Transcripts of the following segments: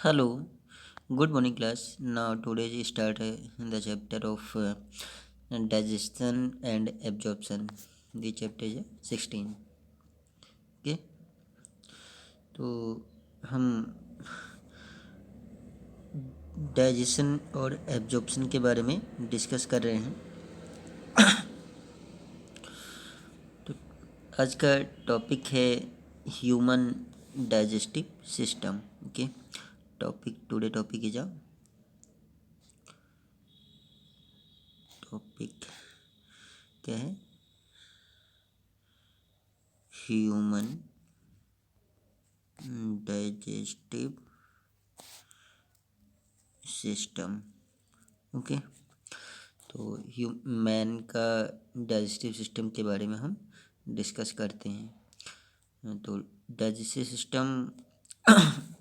Hello, good morning class. Now today we start the chapter of digestion and absorption. The chapter is 16. Okay, तो हम digestion और absorption के बारे में discuss कर रहे हैं। तो आज का टॉपिक है human digestive system. Okay, topic is topic क्या है? Human digestive system. ओके, तो मैन का डाइजेस्टिव सिस्टम के बारे में हम डिस्कस करते हैं। तो digestive system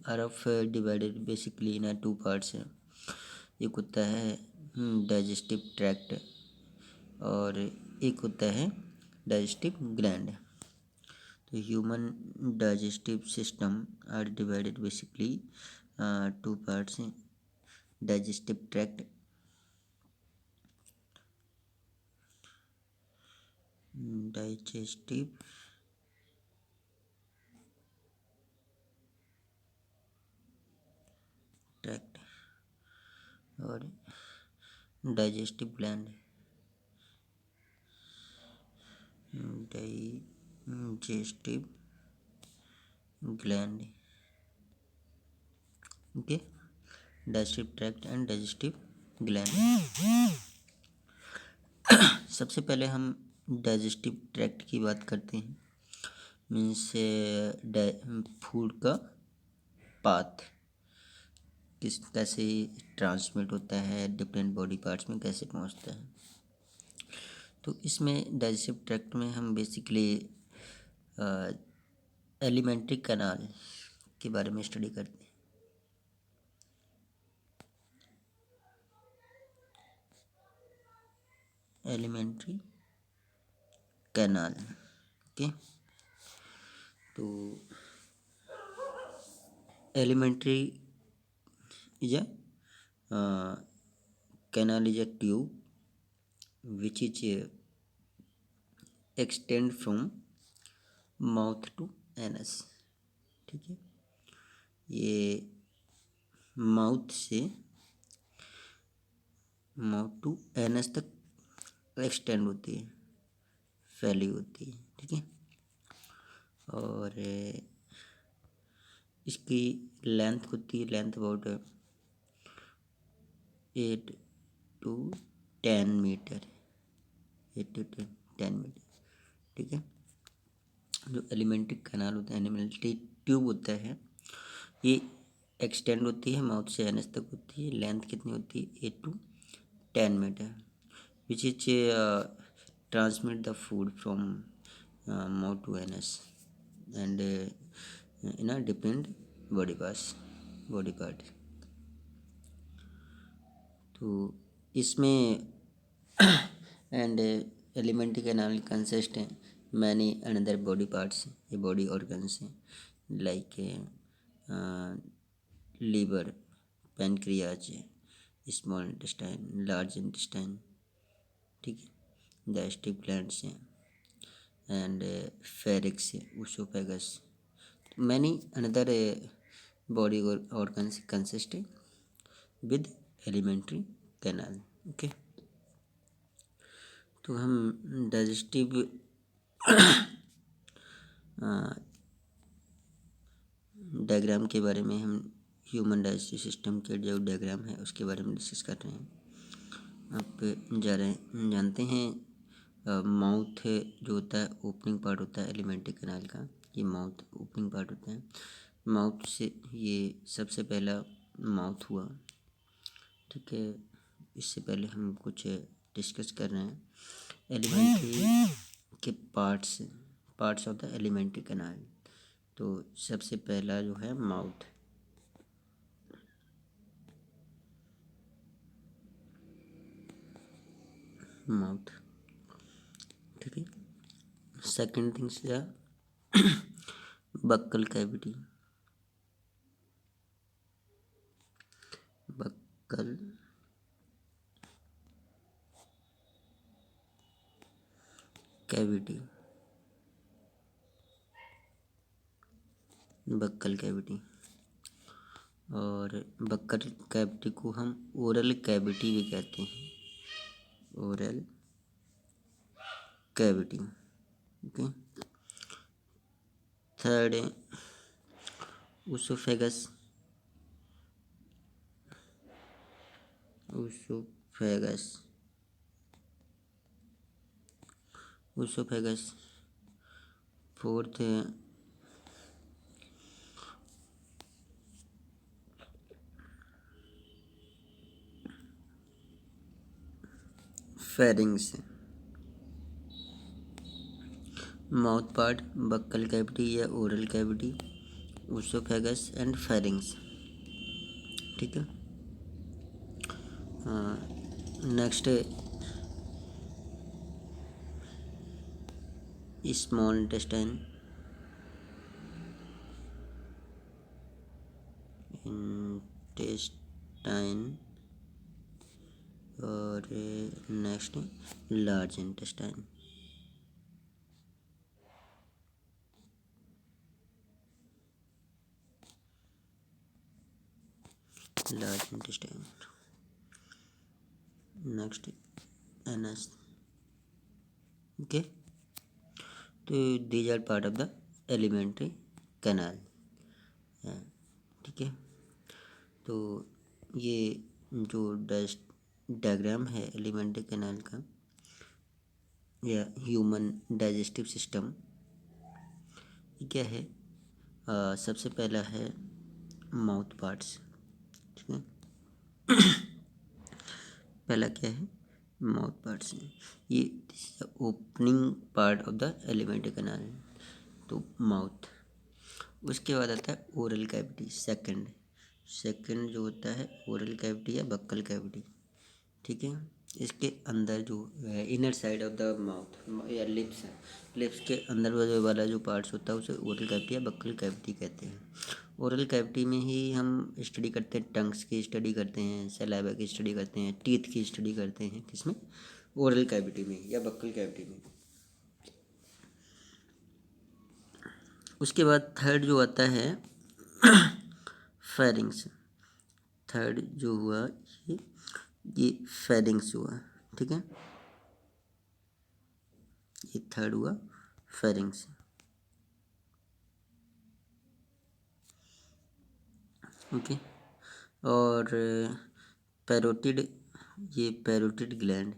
are of divided basically in two parts है। एक होता है डाइजेस्टिव ट्रैक्ट और एक होता है डाइजेस्टिव ग्लैंड। तो human digestive system are divided basically two parts हैं, डाइजेस्टिव ट्रैक्ट डाइजेस्टिव ट्रैक्ट और digestive gland. Digestive gland, okay, digestive tract and digestive gland. सबसे पहले हम डाइजेस्टिव ट्रैक्ट की बात करते हैं। मीन्स फूड का पाथ कैसे ट्रांसमिट होता है, डिफरेंट बॉडी पार्ट्स में कैसे पहुंचता है। तो इसमें डाइजेस्टिव ट्रैक्ट में हम बेसिकली एलिमेंट्री कैनाल के बारे में स्टडी करते हैं। Elementary canal, okay. तो elementary is a canal is a tube which is extend from mouth to anus। ठीक है, ये माउथ टू एनस तक एक्सटेंड होती है, फैली होती है। ठीक है, और इसकी लेंथ होती है, length about 8 to 10 metre, 8 to 10 metre. ठीक है, जो एलिमेंट्री कैनाल होता है, एलिमेंट्री ट्यूब होता है, ये एक्सटेंड होती है माउथ से एनस तक होती है। लेंथ कितनी होती है? 8 to 10 metre, which is transmit the food from mouth to anus and in a different body part. तो इसमें एंड एलिमेंट्री कैनाल कंसिस्ट है मैनी अनदर बॉडी पार्ट्स, ये बॉडी ऑर्गन्स हैं, like liver, pancreas, small intestine, large intestine. ठीक है, digestive glands हैं and pharynx, oesophagus, many another body organs consist with elementary canal. Okay, तो हम digestive diagram के बारे में, हम ह्यूमन डाइजेस्टिव सिस्टम के जो डायग्राम है उसके बारे में डिस्कस कर रहे हैं। आप जानते हैं माउथ जो होता है ओपनिंग पार्ट होता है एलिमेंट्री कैनाल का, ये माउथ ओपनिंग पार्ट होता है। माउथ से ये सबसे पहला माउथ हुआ। ठीक है, इससे पहले हम कुछ डिस्कस कर रहे हैं एलिमेंट्री के parts of the elementary canal. तो सबसे पहला जो है माउथ, ठीक है। सेकंड थिंग्स या buccal cavity, buccal cavity, buccal cavity. और बक्कल कैविटी को हम ओरल कैविटी भी कहते हैं, oral cavity. Okay. Third oesophagus, oesophagus, oesophagus. Fourth pharynx, mouth part, buccal cavity या oral cavity, oesophagus and pharynx. ठीक है। Next small intestine, intestine. और next large intestine, large intestine. Next anus. Okay. तो these are part of the elementary canal. ठीक है। तो ये जो डायग्राम है एलिमेंट्री कैनाल का या ह्यूमन डाइजेस्टिव सिस्टम, ये क्या है? सबसे पहला है माउथ पार्ट्स। ठीक है। पहला क्या है? Mouth parts. ये opening part of the elementary canal, तो माउथ। उसके बाद आता है ओरल कैविटी, सेकंड जो होता है ओरल कैविटी या बक्कल कैविटी। ठीक है। इसके अंदर जो है inner side of the mouth या लिप्स है, लिप्स के अंदर वाला जो पार्ट्स होता है उसे ओरल कैविटी या बक्कल कैविटी कहते हैं। ओरल कैविटी में ही हम स्टडी करते हैं, टंग्स की स्टडी करते हैं, सलाइवा की स्टडी करते हैं, टीथ की स्टडी करते हैं। किसमें? ओरल कैविटी में या बक्कल कैविटी में। उसके बाद थर्ड जो आता है फेरिंग्स। थर्ड जो हुआ ये फेरिंग्स हुआ। ठीक है। ये थर्ड हुआ फेरिंग्स। ओके। और पैरोटिड, ये पैरोटिड ग्लैंड,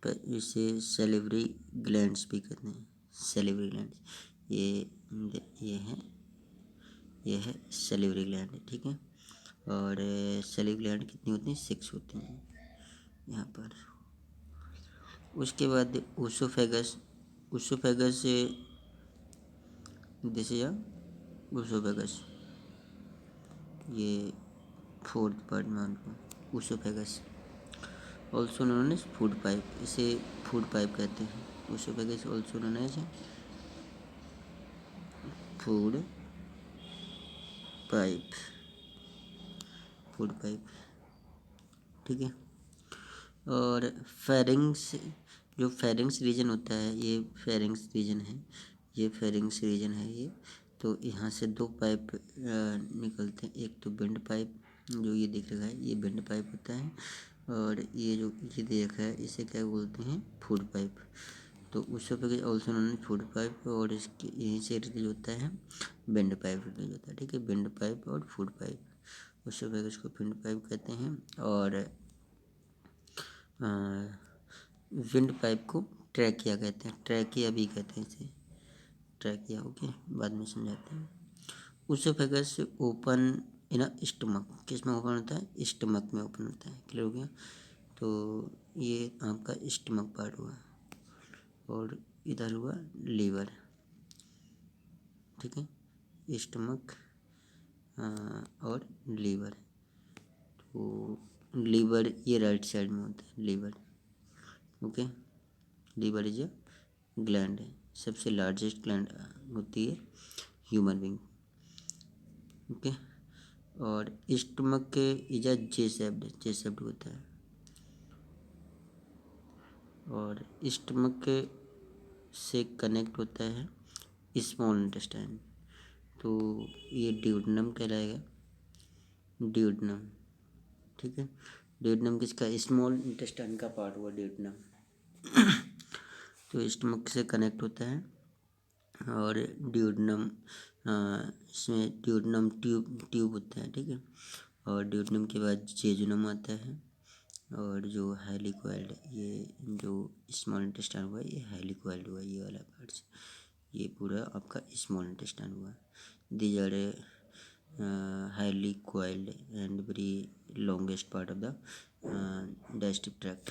इसे सेलिवरी ग्लैंड्स भी कहते हैं, सेलिवरी ग्लैंड्स। ये है सेलिवरी ग्लैंड। ठीक है। और सेलिवरी ग्लैंड कितनी होती हैं? 6 होती हैं यहाँ पर। उसके बाद oesophagus, oesophagus this is oesophagus, ये फोर्थ पार्ट में उनको oesophagus also known as food pipe, इसे फूड पाइप कहते हैं। Oesophagus also known as food pipe, food pipe. ठीक है। और फेरिंग्स, जो फेरिंग्स रीजन होता है, ये फेरिंग्स रीजन है, ये फेरिंग्स रीजन है ये। तो यहाँ से 2 पाइप निकलते हैं। एक तो बेंड पाइप जो ये दिख रहा है, ये बेंड पाइप होता है। और ये जो ये देख रहा है इसे क्या बोलते हैं? Food pipe. तो उससे ऑल्सो नोन फूड पाइप। और इसके यहीं से रिलीज होता है बेंड पाइप रिलीज होता है। ठीक है। बेंड पाइप और फूड पाइप, उससे इसको बेंड पाइप कहते हैं। और विंड पाइप को ट्रैकिया कहते हैं, ट्रैकिया भी कहते हैं इसे, ट्रैकिया। ओके, बाद में समझाते हैं। ओसोफेगस ओपन इन स्टमक, किस में ओपन होता है? स्टमक में ओपन होता है। क्लियर हो गया? तो ये आपका स्टमक पार्ट हुआ। और इधर हुआ लीवर। ठीक है। स्टमक और लीवर। तो लीवर ये राइट साइड में होता है, liver. Okay. Liver is a gland है, सबसे लार्जेस्ट ग्लैंड होती है ह्यूमन बींग। ओके। और stomach is a J shaped होता है, और स्टमक से कनेक्ट होता है स्मॉल इंटेस्टाइन, तो ये ड्यूडेनम कहलाएगा, ड्यूडेनम। ठीक है, ड्यूडेनम किसका, स्मॉल इंटेस्टाइन का पार्ट हुआ ड्यूडेनम। तो स्टमक से कनेक्ट होता है, और ड्यूडेनम, इसमें ड्यूडेनम ट्यूब होता है। ठीक है, और ड्यूडेनम के बाद जेजुनम आता है, और जो हेलिकोइड, ये जो स्मॉल इंटेस्टाइन हुआ ये हेलिकोइड हुआ, ये वाला पार्ट, ये पूरा आपका स्मॉल इंटेस्टाइन हुआ। These are highly coiled and very longest part of the digestive tract.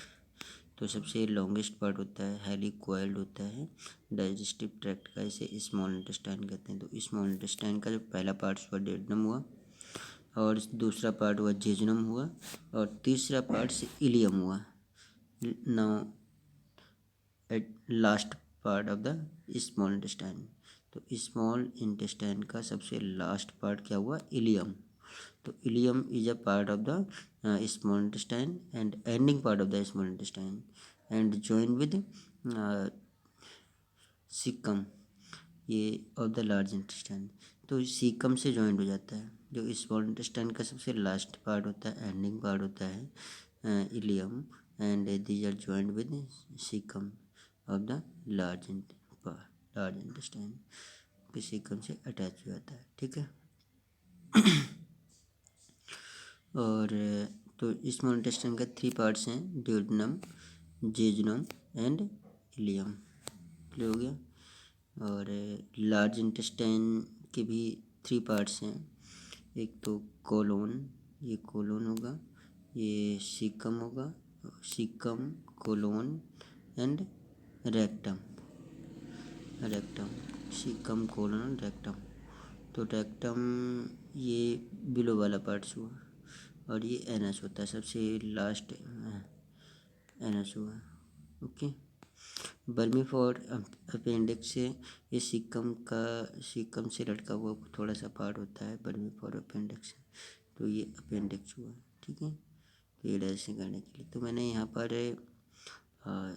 तो सबसे लॉन्गेस्ट पार्ट होता है, हाईली coiled होता है डाइजेस्टिव ट्रैक्ट का, इसे स्मॉल इंटेस्टाइन कहते हैं। तो स्मॉल इंटेस्टाइन का जो पहला पार्ट हुआ ड्यूडेनम हुआ, और दूसरा पार्ट हुआ जेजुनम हुआ, और तीसरा पार्ट से इलियम हुआ। Now at last part of the small intestine, तो स्मॉल इंटेस्टाइन का सबसे लास्ट पार्ट क्या हुआ, इलियम। तो ilium is a part of the small intestine and ending part of the small intestine and join with caecum, ये of the large intestine. तो caecum से joint हो जाता है, जो स्मॉल इंटेस्टाइन का सबसे लास्ट पार्ट होता है, एंडिंग पार्ट होता है ileum, and these are joint with caecum of the large intestine, caecum से अटैच हो जाता है। ठीक है, और तो स्मॉल इंटेस्टाइन का 3 पार्ट्स हैं, duodenum, jejunum and ileum. Clear हो गया। और लार्ज इंटेस्टाइन के भी 3 पार्ट्स हैं, एक तो कोलोन, ये कोलोन होगा, ये सीकम होगा, caecum, colon and rectum, caecum, colon, rectum. तो रेक्टम ये बिलो वाला पार्ट्स हुआ, और ये एनस होता है, सबसे लास्ट एनस हुआ। ओके, बर्मीफोर अपेंडिक्स से ये सीकम से लटका हुआ थोड़ा सा पार्ट होता है बर्मीफोर अपेंडिक्स, तो ये अपेंडिक्स हुआ। ठीक है, तो ये डाइजेशन करने के लिए, तो मैंने यहाँ पर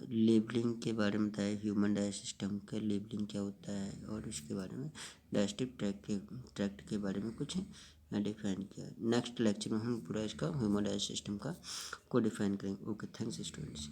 लेबलिंग के बारे में बताया, ह्यूमन डाइजेस्टिव सिस्टम का लेबलिंग क्या होता है, और उसके बारे में डाइजेस्टिव ट्रैक्ट के बारे में कुछ डिफाइन किया। नेक्स्ट लेक्चर में हम पूरा इसका ह्यूमन डाइजेस्टिव सिस्टम का को डिफाइन करेंगे। Okay, thanks students.